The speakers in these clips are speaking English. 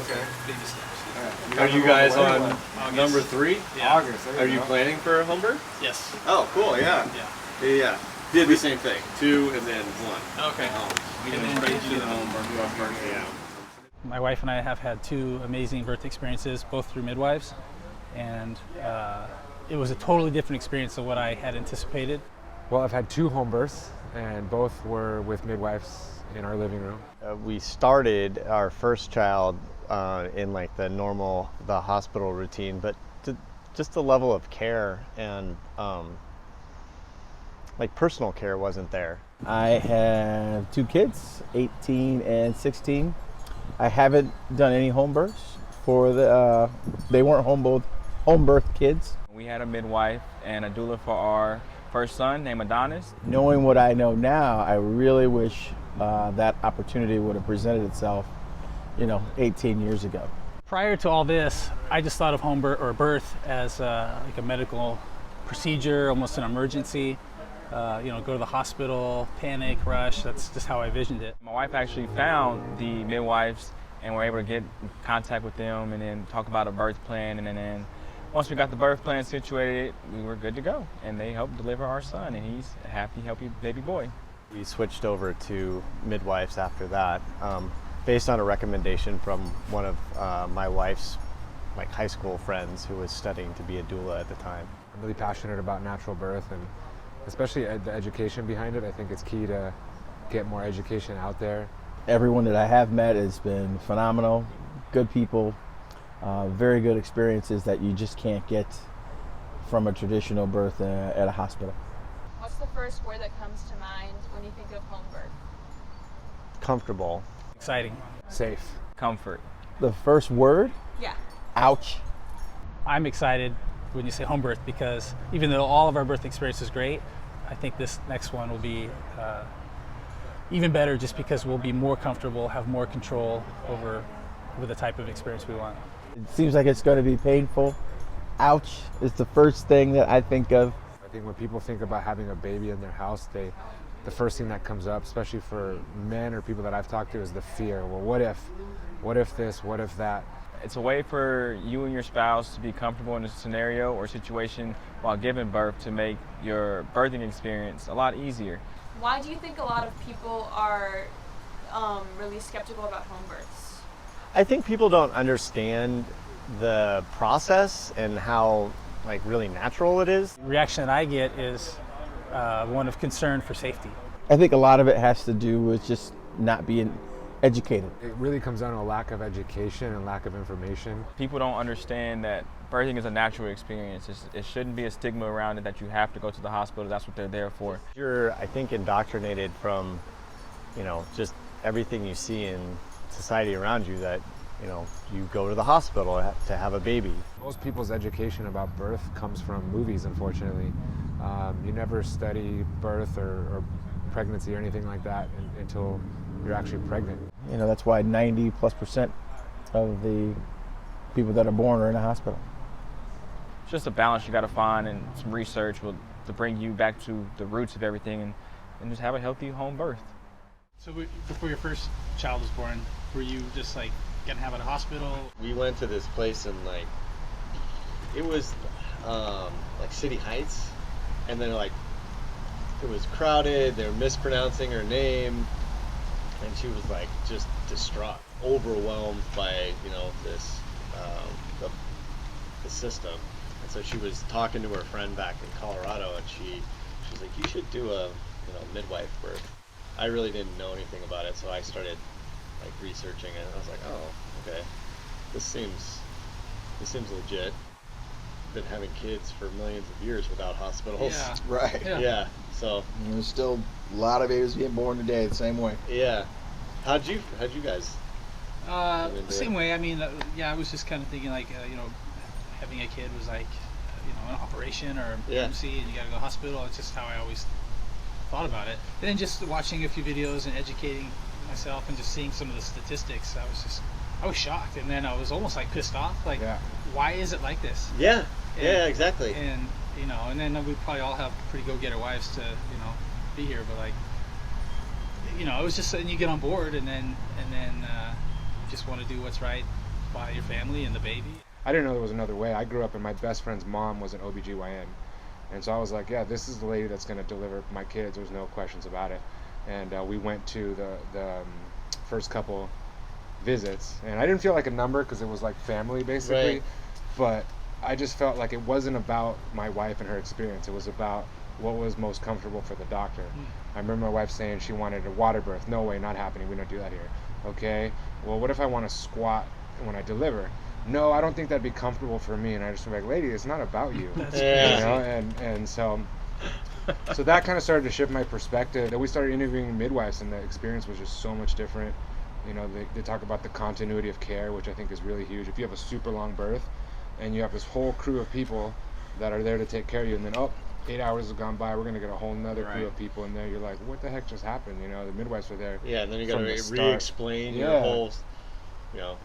Okay. Baby steps. Are you guys on number 3? Yeah. August. Are you planning for a home birth? Yes. Oh, cool. Yeah. Yeah. Did the same thing. 2 and then 1. Okay. We And can then straight to do the home birth. Yeah. My wife and I have had 2 amazing birth experiences, both through Midwives, and it was a totally different experience than what I had anticipated. Well, I've had 2 home births, and both were with midwives in our living room. We started our first child in like the hospital routine, but just the level of care and like personal care wasn't there. I have 2 kids, 18 and 16. I haven't done any home births they weren't home birth kids. We had a midwife and a doula for our first son named Adonis. Knowing what I know now, I really wish that opportunity would have presented itself, 18 years ago. Prior to all this, I just thought of home birth or birth as like a medical procedure, almost an emergency. Go to the hospital, panic, rush. That's just how I envisioned it. My wife actually found the midwives and were able to get in contact with them and then talk about a birth plan. And then once we got the birth plan situated, we were good to go. And they helped deliver our son, and he's a happy, healthy baby boy. We switched over to midwives after that, based on a recommendation from one of my wife's high school friends who was studying to be a doula at the time. I'm really passionate about natural birth, and especially the education behind it. I think it's key to get more education out there. Everyone that I have met has been phenomenal, good people, very good experiences that you just can't get from a traditional birth at a hospital. What's the first word that comes to mind when you think of home birth? Comfortable. Exciting. Safe. Comfort. The first word? Yeah. Ouch. I'm excited when you say home birth because even though all of our birth experience is great, I think this next one will be even better just because we'll be more comfortable, have more control over the type of experience we want. It seems like it's going to be painful. Ouch is the first thing that I think of. I think when people think about having a baby in their house, the first thing that comes up, especially for men or people that I've talked to, is the fear. Well, what if this, what if that? It's a way for you and your spouse to be comfortable in a scenario or situation while giving birth to make your birthing experience a lot easier. Why do you think a lot of people are really skeptical about home births? I think people don't understand the process and how really natural it is. The reaction that I get is one of concern for safety. I think a lot of it has to do with just not being educated. It really comes down to a lack of education and lack of information. People don't understand that birthing is a natural experience. It shouldn't be a stigma around it that you have to go to the hospital. That's what they're there for. You're, I think, indoctrinated from, just everything you see in society around you that, you go to the hospital to have a baby. Most people's education about birth comes from movies, unfortunately. You never study birth or pregnancy or anything like that until you're actually pregnant. That's why 90+% of the people that are born are in a hospital. It's just a balance you got to find, and some research to bring you back to the roots of everything and just have a healthy home birth. So before your first child was born, were you just gonna have it at a hospital? We went to this place in it was City Heights, and then it was crowded. They were mispronouncing her name, and she was just distraught, overwhelmed by this the system. And so she was talking to her friend back in Colorado, and she was like, "You should do a midwife birth." I really didn't know anything about it, so I started researching it. I was like, "Oh, okay, this seems legit." Been having kids for millions of years without hospitals. Yeah. Right. Yeah. So There's still a lot of babies being born today the same way. yeah. How'd you guys? Same way. I mean, I was just kind of thinking having a kid was an operation or emergency, and you got to go to the hospital. It's just how I always thought about it. And then just watching a few videos and educating myself and just seeing some of the statistics, I was shocked, and then I was almost pissed off. Why is it like this? Yeah. Yeah. Exactly. And and then we probably all have pretty go-getter wives to be here, but it was just, and you get on board, and then you just want to do what's right by your family and the baby. I didn't know there was another way. I grew up and my best friend's mom was an OBGYN. And so I was like, yeah, this is the lady that's going to deliver my kids. There's no questions about it. And we went to the first couple visits. And I didn't feel like a number because it was like family, basically. Right. But I just felt like it wasn't about my wife and her experience. It was about what was most comfortable for the doctor. I remember my wife saying she wanted a water birth. No way, not happening. We don't do that here. Okay, well, what if I want to squat when I deliver? No, I don't think that'd be comfortable for me. And I just was like, lady, it's not about you. That's Yeah. You know, and so that kind of started to shift my perspective. Then we started interviewing midwives, and the experience was just so much different. You know, they talk about the continuity of care, which I think is really huge. If you have a super long birth and you have this whole crew of people that are there to take care of you, and then 8 hours have gone by, we're going to get a whole nother crew of people in there. You're like, what the heck just happened? You know, the midwives are there. Yeah, and then you got from to the start. re-explain your whole, you know,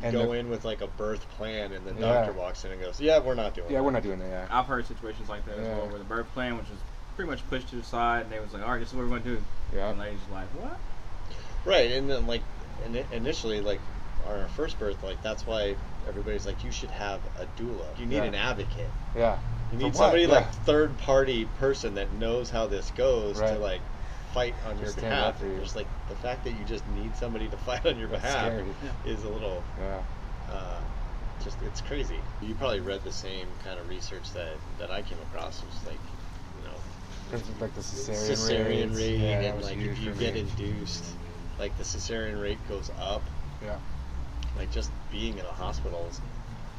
And go in with like a birth plan, and the Yeah. doctor walks in and goes, yeah, we're not doing Yeah, that. we're not doing that. Yeah. I've heard situations like that as well, where the birth plan was just pretty much pushed to the side, and they was like, all right, this is what we're going to do. Yeah. And ladies like, what? Right, and then like initially, like on our first birth, like that's why everybody's like, you should have a doula. You need Yeah. an advocate. Yeah. You For need what? somebody Yeah. like third party person that knows how this goes to Right. like fight on your Stand behalf. up for you. Just like the fact that you just need somebody to fight on your That's behalf scary. is a little Yeah. just it's crazy. You probably read the same kind of research that I came across. It was like, you know, It's like the cesarean rate, Yeah, that and was like huge if you for get me. induced, like the cesarean rate goes up. Yeah. Like just being in a hospital is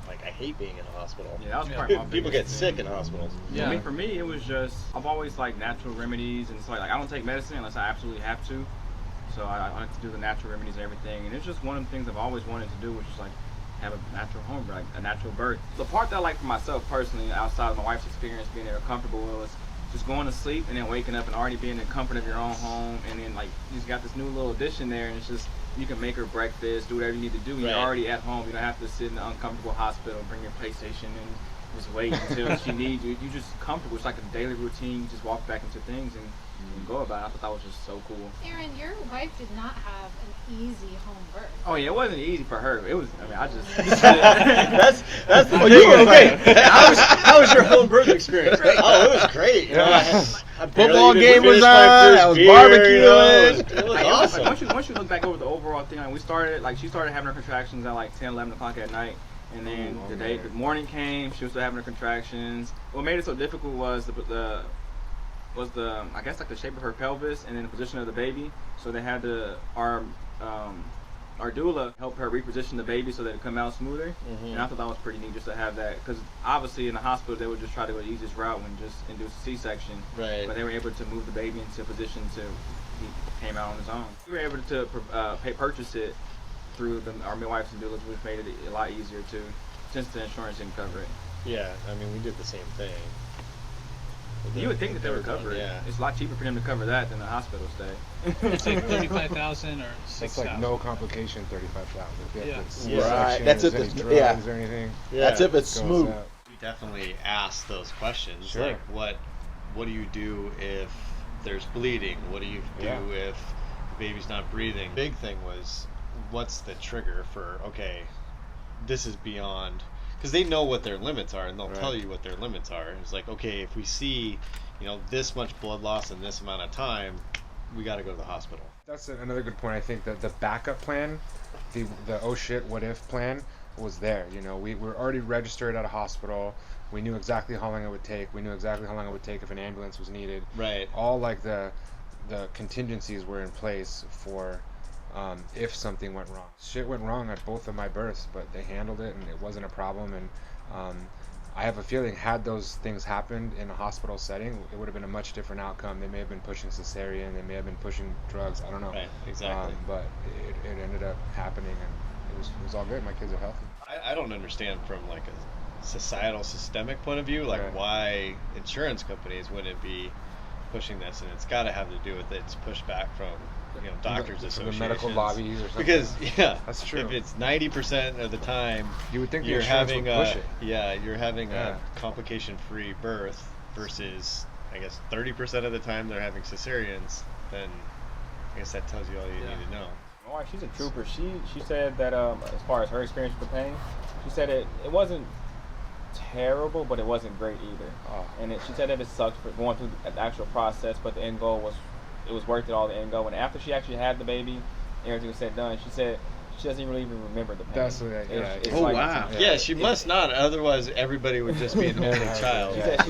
like I hate being in a hospital. Yeah, that was probably my People biggest get thing. sick in hospitals. Yeah. I mean, for me, it was just, I've always liked natural remedies, and it's like I don't take medicine unless I absolutely have to. So I like to do the natural remedies and everything, and it's just one of the things I've always wanted to do, which is like have a natural home, like a natural birth. The part that I like for myself personally, outside of my wife's experience being there comfortable, was just going to sleep and then waking up and already being in the comfort of your own home, and then like you just got this new little addition there, and it's just you can make her breakfast, do whatever you need to do. You're already at home. You don't have to sit in the uncomfortable hospital, bring your PlayStation, and just wait until she needs you. You're just comfortable. It's like a daily routine. You just walk back into things and go about it. I thought that was just so cool. Aaron, your wife did not have an easy home birth. Oh yeah, it wasn't easy for her. It was. I mean, I just. that's the Oh, thing. you were Okay. okay. How was your home birth experience? Oh, it was great. You know, I barely Football even game was finished my on, first I was beer, you know, barbecuing. it was Like, awesome. once you look back over the overall thing, like we started, like she started having her contractions at like 10, 11 o'clock at night, and then the morning came, she was still having her contractions. What made it so difficult was the I guess like the shape of her pelvis and then the position of the baby. So they had our doula help her reposition the baby so that it come out smoother. And I thought that was pretty neat just to have that, because obviously in the hospital they would just try to go the easiest route and just induce a C-section. Right. But they were able to move the baby into a position to he came out on his own. We were able to purchase it through our midwives and doulas, which made it a lot easier too, since the insurance didn't cover it. Yeah, I mean, we did the same thing. You would think that they would cover it. Yeah. It's a lot cheaper for them to cover that than a hospital stay. It's like 35,000 or It's 6,000. like no complication, 35,000. If you have to see Right. sections, That's if any it's- drugs yeah. or anything. Yeah. That's if it's goes smooth. out. We definitely asked those questions. Sure. Like, what do you do if there's bleeding? What do you do Yeah. if the baby's not breathing? Big thing was, what's the trigger for, okay, this is beyond, because they know what their limits are, and they'll tell you what their limits are. It's like, okay, if we see, this much blood loss in this amount of time, we got to go to the hospital. That's another good point. I think that the backup plan, the oh shit, what if plan was there. We were already registered at a hospital. We knew exactly how long it would take. We knew exactly how long it would take if an ambulance was needed. Right. All like the contingencies were in place for if something went wrong. Shit went wrong at both of my births, but they handled it and it wasn't a problem. And I have a feeling had those things happened in a hospital setting, it would have been a much different outcome. They may have been pushing cesarean, they may have been pushing drugs, I don't know. Right, exactly. But it ended up happening, and it was all good. My kids are healthy. I don't understand from like a societal systemic point of view, like Right. why insurance companies wouldn't be pushing this, and it's got to have to do with it's pushback from doctors' the associations, medical lobbies or something. because That's true. if it's 90% of the time You would think the you're insurance having would push it. you're having Yeah. a complication-free birth versus I guess 30% of the time they're having cesareans, then I guess that tells you all you need to know. Oh, she's a trooper. She said that as far as her experience with the pain, she said it wasn't terrible, but it wasn't great either. Oh. And she said that it sucked for going through the actual process, but the end goal was worth it all. The end goal. And after she actually had the baby, everything was said done. She said she doesn't even remember the pain. That's what. Yeah. It's Oh like- wow! Yeah, she must not. Otherwise, everybody would just be an only child. She said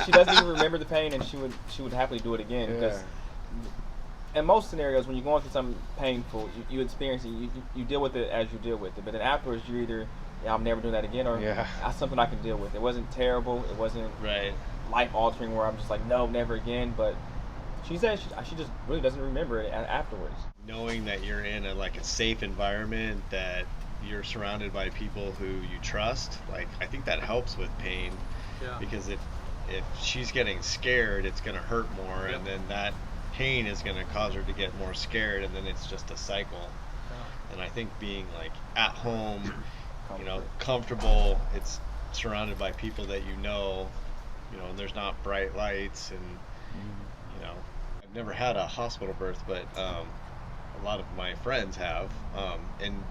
she doesn't even remember the pain, and she would happily do it again because. In most scenarios, when you're going through something painful, you experience it, you deal with it as you deal with it. But then afterwards, you're either, I'm never doing that again, or that's something I can deal with. It wasn't terrible. It wasn't life-altering where I'm just like, no, never again. But she said she just really doesn't remember it afterwards. Knowing that you're in a safe environment, that you're surrounded by people who you trust, like I think that helps with pain. Yeah. Because if she's getting scared, it's going to hurt more, and then that pain is going to cause her to get more scared, and then it's just a cycle. And I think being like at home, comfortable, it's surrounded by people that and there's not bright lights, and I've never had a hospital birth, but a lot of my friends have, and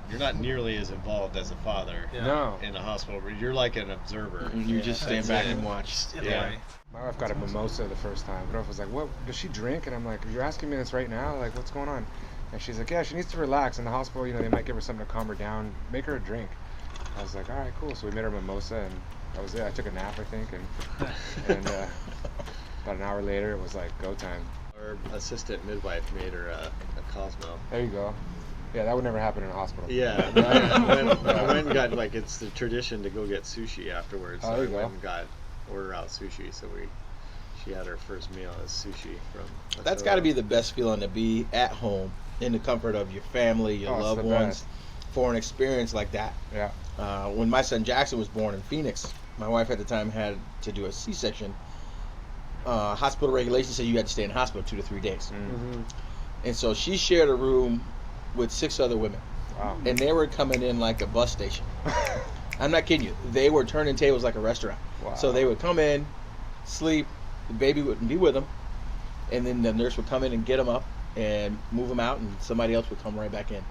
you're not nearly as involved as a father in a hospital. You're like an observer. You just stand back and watch. Yeah. My wife got a mimosa the first time. My wife was like, "What does she drink?" And I'm like, "You're asking me this right now? Like, what's going on?" And she's like, "Yeah, she needs to relax. In the hospital, they might give her something to calm her down. Make her a drink." I was like, "All right, cool." So we made her mimosa, and that was it. I took a nap, I think, and about an hour later, it was like go time. Our assistant midwife made her a Cosmo. There you go. Yeah, that would never happen in a hospital. Yeah, I went and got, it's the tradition to go get sushi afterwards. So I went and order out sushi. So she had her first meal as sushi from. That's got to be the best feeling, to be at home in the comfort of your family, your loved ones, for an experience like that. Yeah. When my son Jackson was born in Phoenix, my wife at the time had to do a C-section. Hospital regulations say you had to stay in the hospital 2 to 3 days. Mm-hmm. And so she shared a room with 6 other women. Wow. And they were coming in like a bus station. I'm not kidding you. They were turning tables like a restaurant. Wow. So they would come in, sleep, the baby wouldn't be with them, and then the nurse would come in and get them up and move them out, and somebody else would come right back in.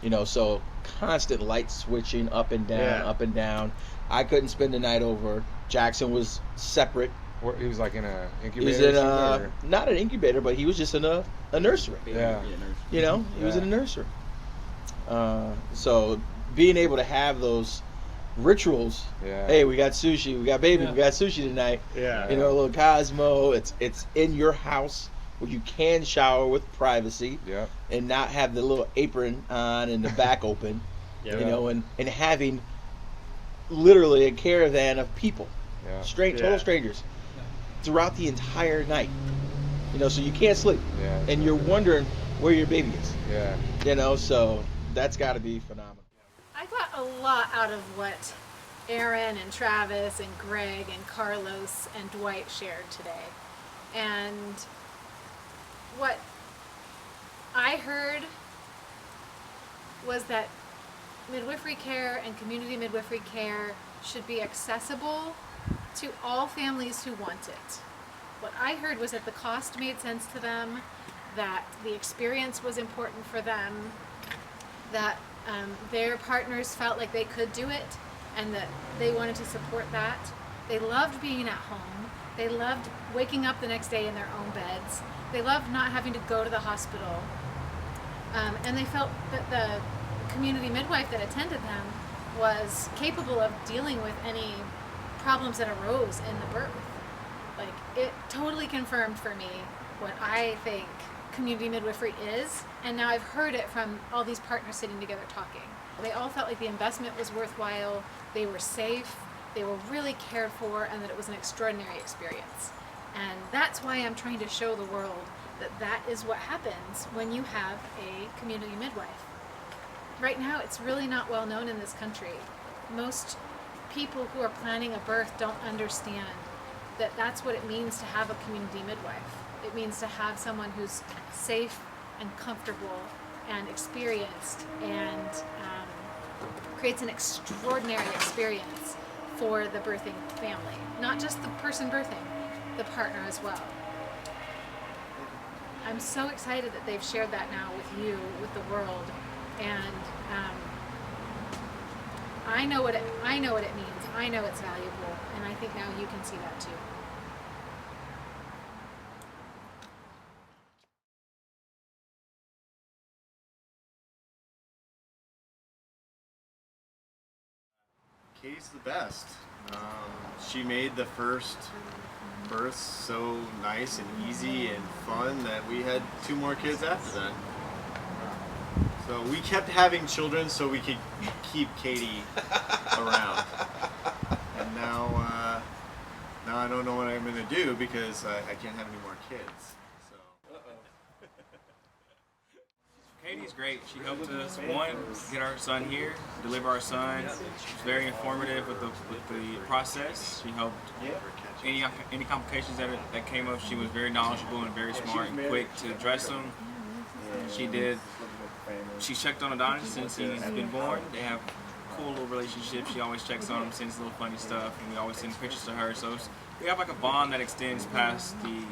Wow. So constant light switching up and down, up and down. I couldn't spend the night over. Jackson was separate. He was like in an incubator? He was in not an incubator, but he was just in a nursery. Yeah. He was in a nursery. So being able to have those rituals. Yeah. Hey, we got sushi. We got baby. We got sushi tonight. Yeah. A little Cosmo. It's in your house where you can shower with privacy. Yeah. And not have the little apron on and the back open. Yeah. And having literally a caravan of people. Yeah. Total strangers. Throughout the entire night. So you can't sleep. Yeah. And you're wondering where your baby is. Yeah. So that's got to be phenomenal. I got a lot out of what Aaron and Travis and Greg and Carlos and Dwight shared today. And what I heard was that midwifery care and community midwifery care should be accessible to all families who want it. What I heard was that the cost made sense to them, that the experience was important for them, that their partners felt like they could do it, and that they wanted to support that. They loved being at home. They loved waking up the next day in their own beds. They loved not having to go to the hospital. And they felt that the community midwife that attended them was capable of dealing with any problems that arose in the birth. Like, it totally confirmed for me what I think community midwifery is, and now I've heard it from all these partners sitting together talking. They all felt like the investment was worthwhile, they were safe, they were really cared for, and that it was an extraordinary experience. And that's why I'm trying to show the world that that is what happens when you have a community midwife. Right now, it's really not well known in this country. Most people who are planning a birth don't understand that that's what it means to have a community midwife. It means to have someone who's safe and comfortable and experienced and creates an extraordinary experience for the birthing family. Not just the person birthing, the partner as well. I'm so excited that they've shared that now with you, with the world, and I know what it means. I know it's valuable, and I think now you can see that too. Katie's the best. She made the first birth so nice and easy and fun that we had 2 more kids after that. So we kept having children so we could keep Katie around. And now I don't know what I'm going to do because I can't have any more kids. So. Katie's great. She helped us, one, get our son here, deliver our son. She was very informative with the process. She helped any complications that came up. She was very knowledgeable and very smart and quick to address them. She checked on Adonis since he's been born. They have a cool little relationship. She always checks on him, sends little funny stuff, and we always send pictures to her. So we have like a bond that extends past the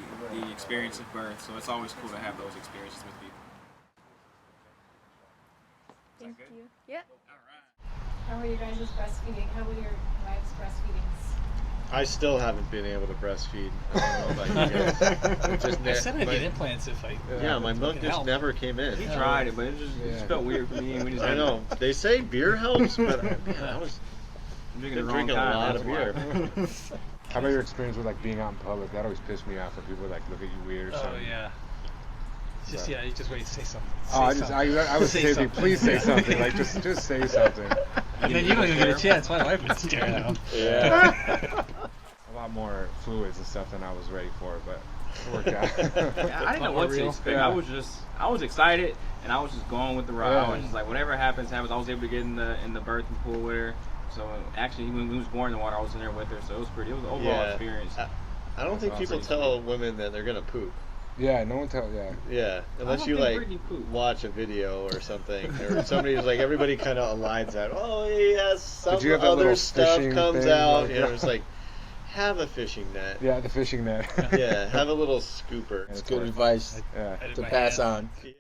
experience of birth. So it's always cool to have those experiences with people. Thank you. Yeah. How were you guys' breastfeeding? How were your wives' breastfeedings? I still haven't been able to breastfeed. I don't know about you guys. I said I'd get implants if I. Yeah, my milk just never came in. We tried it, but it just felt weird for me. And we just I know. They say beer helps, but man, I was drinking a lot of beer. How about your experience with like being out in public? That always pissed me off when people like look at you weird or something. Oh yeah. Just you just wait to say something. I would say something. Please say something. Like just say something. And then you don't even get a chance. My wife would stare at him. Yeah. A lot more fluids and stuff than I was ready for, but it worked out. Yeah, I didn't know what to expect. Yeah. I was excited, and I was just going with the ride. I was just like, whatever happens. I was able to get in the birthing pool with her. So actually, when we was born in the water, I was in there with her. So it was an overall experience. I don't think people tell women that they're gonna poop. Yeah, no one tells. Yeah. Yeah, unless you like watch a video or something, or somebody's like, everybody kind of aligns that. Oh, he has some other stuff comes out. Like, it's like, have a fishing net. Yeah, the fishing net. Yeah, have a little scooper. It's good advice to pass on. Yeah.